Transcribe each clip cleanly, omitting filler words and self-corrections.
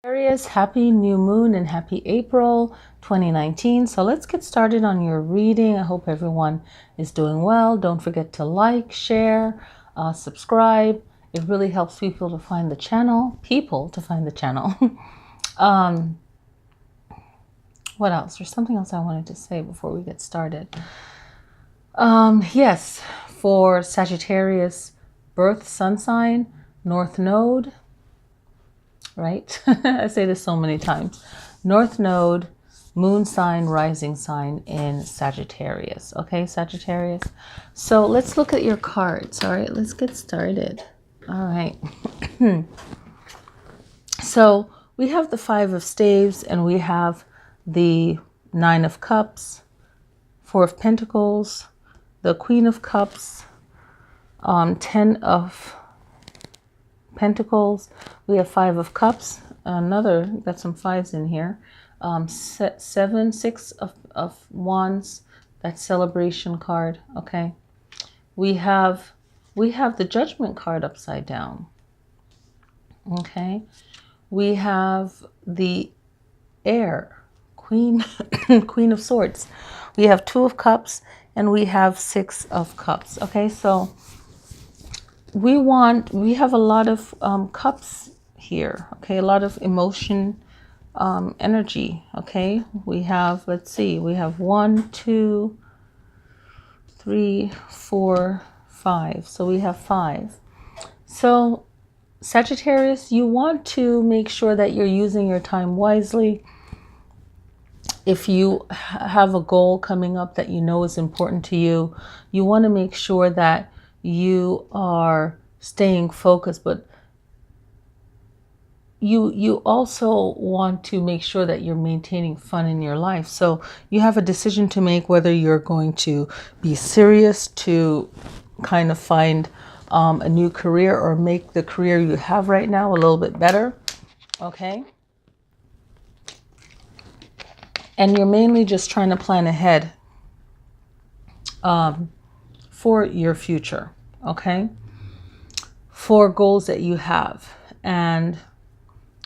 Aquarius, happy new moon and happy April 2019. So let's get started on your reading. I hope everyone is doing well. Don't forget to like, share, subscribe. It really helps people to find the channel. What else? There's something else I wanted to say before we get started. Yes, for Sagittarius, birth sun sign, North Node. Right? I say this so many times. North Node, moon sign, rising sign in Sagittarius. Okay, Sagittarius. So let's look at your cards. All right, let's get started. All right. So we have the Five of Staves and we have the Nine of Cups, Four of Pentacles, the Queen of Cups, 10 of Pentacles. We have Five of Cups. Got some fives in here. Six of Wands. That celebration card. Okay. We have the Judgment card upside down. Okay. We have the Air, Queen, Queen of Swords. We have Two of Cups and we have Six of Cups. Okay, so we have a lot of cups here. Okay, a lot of emotion, energy. Okay, we have, let's see, we have 1, 2, 3, 4, 5. So we have 5. So Sagittarius, you want to make sure that you're using your time wisely. If you have a goal coming up that you know is important to you, you want to make sure that you are staying focused, but you also want to make sure that you're maintaining fun in your life. So you have a decision to make whether you're going to be serious to kind of find a new career or make the career you have right now a little bit better. Okay. And you're mainly just trying to plan ahead for your future, okay? For goals that you have. And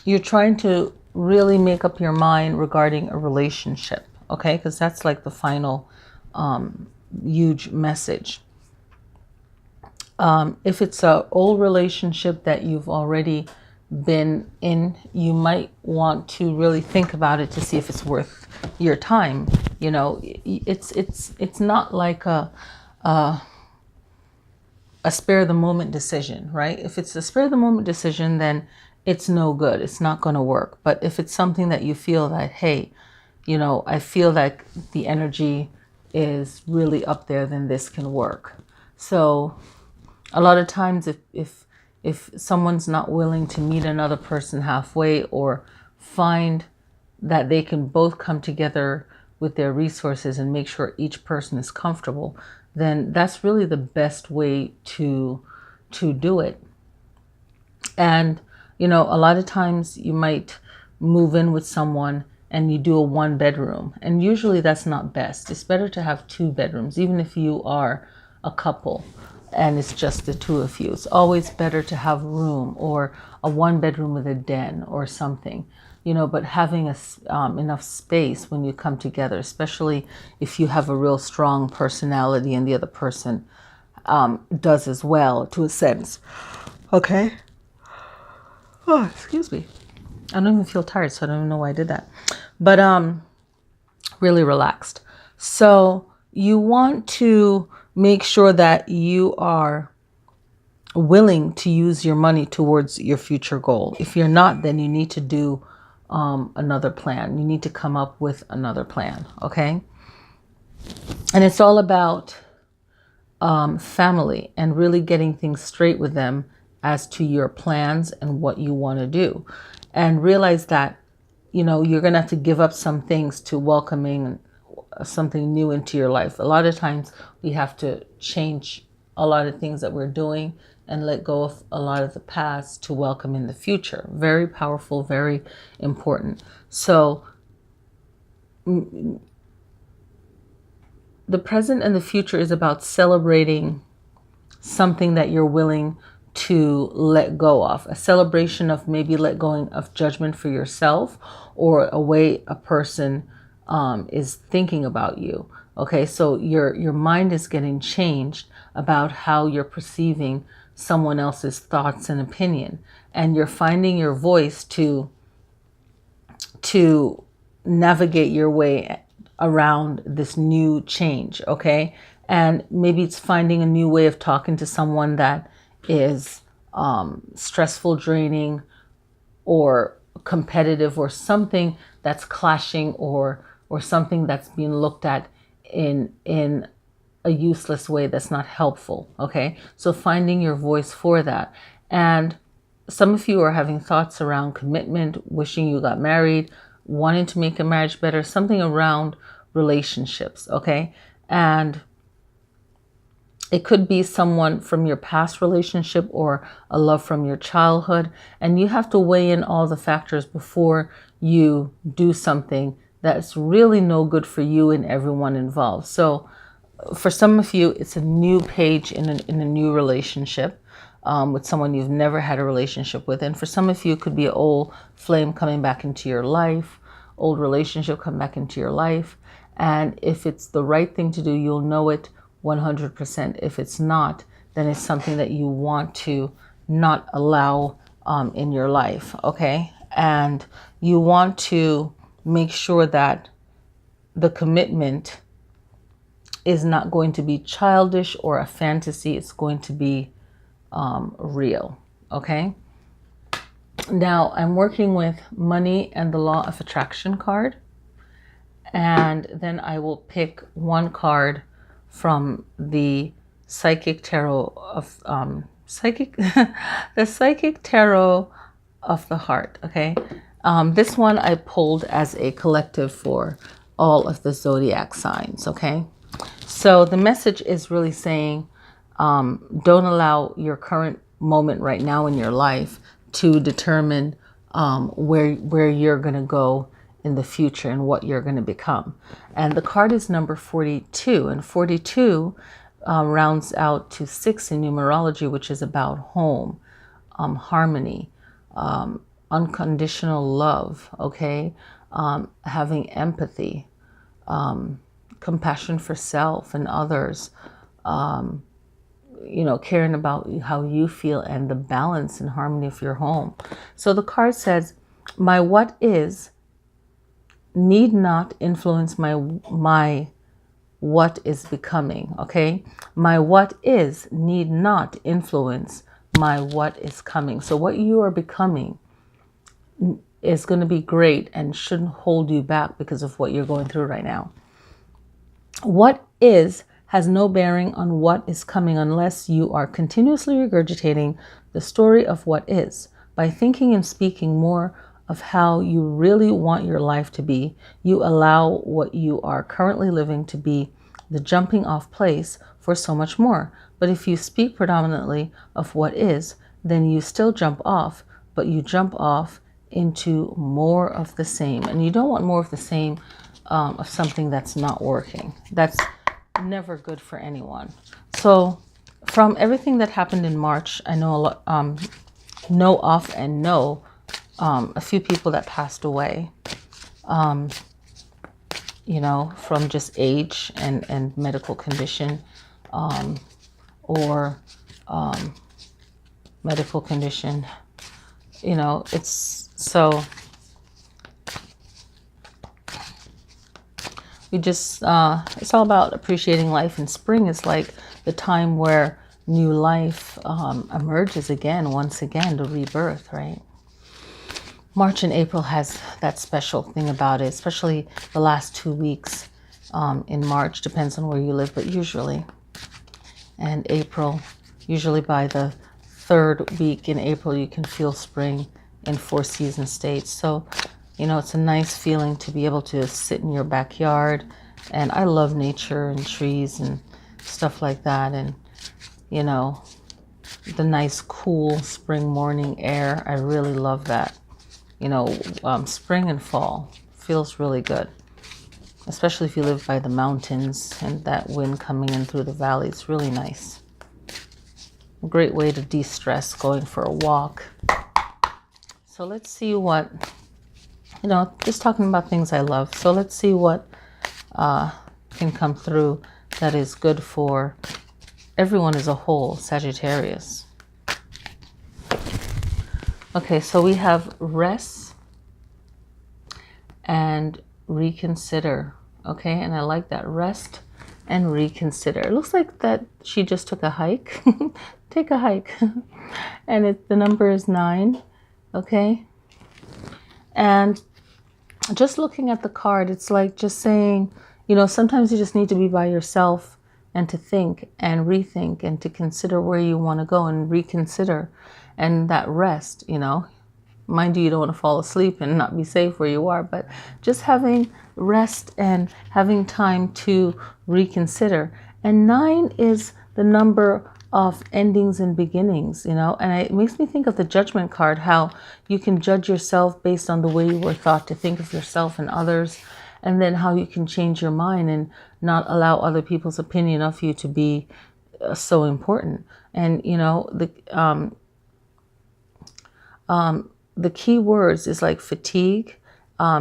you're trying to really make up your mind regarding a relationship, okay? Because that's like the final huge message. If it's an old relationship that you've already been in, you might want to really think about it to see if it's worth your time. You know, it's not like a spare of the moment decision, right? If it's a spare of the moment decision, then it's no good. It's not going to work. But if it's something that you feel that, hey, you know, I feel like the energy is really up there, then this can work. So a lot of times if someone's not willing to meet another person halfway or find that they can both come together with their resources and make sure each person is comfortable, then that's really the best way to do it. And, you know, a lot of times you might move in with someone and you do a 1-bedroom. And usually that's not best. It's better to have 2 bedrooms, even if you are a couple and it's just the two of you. It's always better to have room, or a 1-bedroom with a den or something, you know, but having enough space when you come together, especially if you have a real strong personality and the other person does as well, to a sense. Okay. Oh, excuse me. I don't even feel tired, so I don't even know why I did that. But really relaxed. So you want to make sure that you are willing to use your money towards your future goal. If you're not, then you need to do another plan. You need to come up with another plan, okay? And it's all about family and really getting things straight with them as to your plans and what you want to do. And realize that, you know, you're going to have to give up some things to welcoming something new into your life. A lot of times we have to change a lot of things that we're doing and let go of a lot of the past to welcome in the future. Very powerful, very important. So the present and the future is about celebrating something that you're willing to let go of, a celebration of maybe let going of judgment for yourself, or a way a person is thinking about you. Okay, so your mind is getting changed about how you're perceiving someone else's thoughts and opinion, and you're finding your voice to navigate your way around this new change. Okay, and maybe it's finding a new way of talking to someone that is stressful, draining, or competitive, or something that's clashing, or something that's being looked at in a useless way that's not helpful. Okay, so finding your voice for that. And some of you are having thoughts around commitment, wishing you got married, wanting to make a marriage better, something around relationships. Okay, and it could be someone from your past relationship or a love from your childhood. And you have to weigh in all the factors before you do something that's really no good for you and everyone involved. So for some of you, it's a new page in a new relationship with someone you've never had a relationship with. And for some of you, it could be an old flame coming back into your life, old relationship come back into your life. And if it's the right thing to do, you'll know it 100%. If it's not, then it's something that you want to not allow in your life. Okay, and you want to make sure that the commitment is not going to be childish or a fantasy. It's going to be real. Okay, now I'm working with money and the law of attraction card, and then I will pick one card from the psychic tarot of the psychic tarot of the heart. Okay, this one I pulled as a collective for all of the zodiac signs. Okay, so the message is really saying, don't allow your current moment right now in your life to determine where you're going to go in the future and what you're going to become. And the card is number 42, and 42 rounds out to 6 in numerology, which is about home, harmony, unconditional love. Okay, having empathy, compassion for self and others, caring about how you feel, and the balance and harmony of your home. So the card says, my what is need not influence my what is becoming. Okay, my what is need not influence my what is coming. So what you are becoming is going to be great and shouldn't hold you back because of what you're going through right now. What is has no bearing on what is coming unless you are continuously regurgitating the story of what is. By thinking and speaking more of how you really want your life to be, you allow what you are currently living to be the jumping off place for so much more. But if you speak predominantly of what is, then you still jump off, but you jump off into more of the same. And you don't want more of the same of something that's not working. That's never good for anyone. So from everything that happened in March, I know a lot, know off and know a few people that passed away, from just age and medical condition, or medical condition. It's so we just, it's all about appreciating life. And spring is like the time where new life emerges again, once again, the rebirth, right? March and April has that special thing about it, especially the last 2 weeks in March, depends on where you live, but usually. And April, usually by the 3rd week in April, you can feel spring in 4 season states. So, it's a nice feeling to be able to sit in your backyard. And I love nature and trees and stuff like that. And, the nice, cool spring morning air. I really love that. Spring and fall feels really good, especially if you live by the mountains and that wind coming in through the valley. It's really nice. A great way to de-stress, going for a walk. So let's see what, just talking about things I love. So let's see what can come through that is good for everyone as a whole, Sagittarius. Okay, so we have rest and reconsider. Okay, and I like that, rest and reconsider. It looks like that she just took a hike. Take a hike. And the number is 9. Okay, and just looking at the card, it's like just saying, sometimes you just need to be by yourself and to think and rethink and to consider where you want to go and reconsider. And that rest, mind you don't want to fall asleep and not be safe where you are, but just having rest and having time to reconsider. And 9 is the number of endings and beginnings, and it makes me think of the Judgment card, how you can judge yourself based on the way you were thought to think of yourself and others, and then how you can change your mind and not allow other people's opinion of you to be so important. And the key words is like fatigue,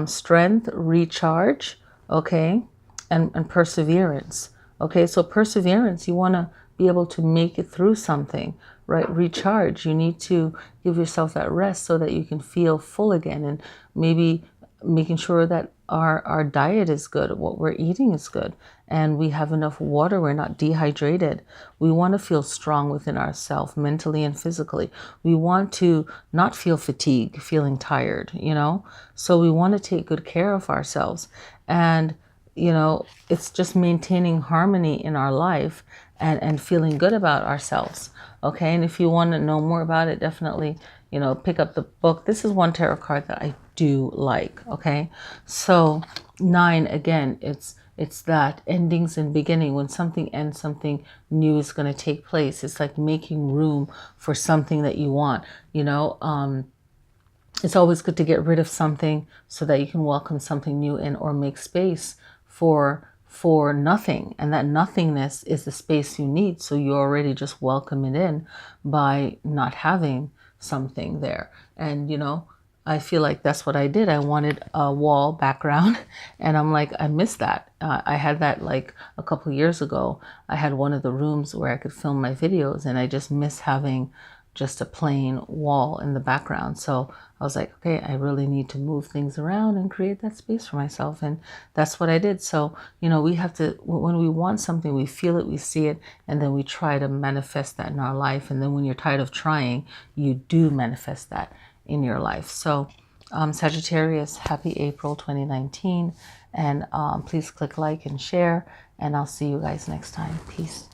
strength, recharge, okay, and perseverance. Okay, so perseverance, you want to be able to make it through something, right? Recharge, you need to give yourself that rest so that you can feel full again, and maybe making sure that our diet is good, what we're eating is good, and we have enough water, we're not dehydrated. We want to feel strong within ourselves, mentally and physically. We want to not feel fatigue, feeling tired, so we want to take good care of ourselves. And it's just maintaining harmony in our life and feeling good about ourselves. Okay, and if you want to know more about it, definitely, pick up the book. This is one tarot card that I do like. Okay, so 9, again, it's that endings and beginning. When something ends, something new is going to take place. It's like making room for something that you want. It's always good to get rid of something so that you can welcome something new in, or make space for nothing. And that nothingness is the space you need. So you already just welcome it in by not having something there. And, I feel like that's what I did. I wanted a wall background, and I'm like, I missed that. I had that like a couple years ago. I had one of the rooms where I could film my videos, and I just miss having just a plain wall in the background. So I was like, okay, I really need to move things around and create that space for myself. And that's what I did. So, we have to, when we want something, we feel it, we see it, and then we try to manifest that in our life. And then when you're tired of trying, you do manifest that in your life. So Sagittarius, happy April 2019. And please click like and share, and I'll see you guys next time. Peace.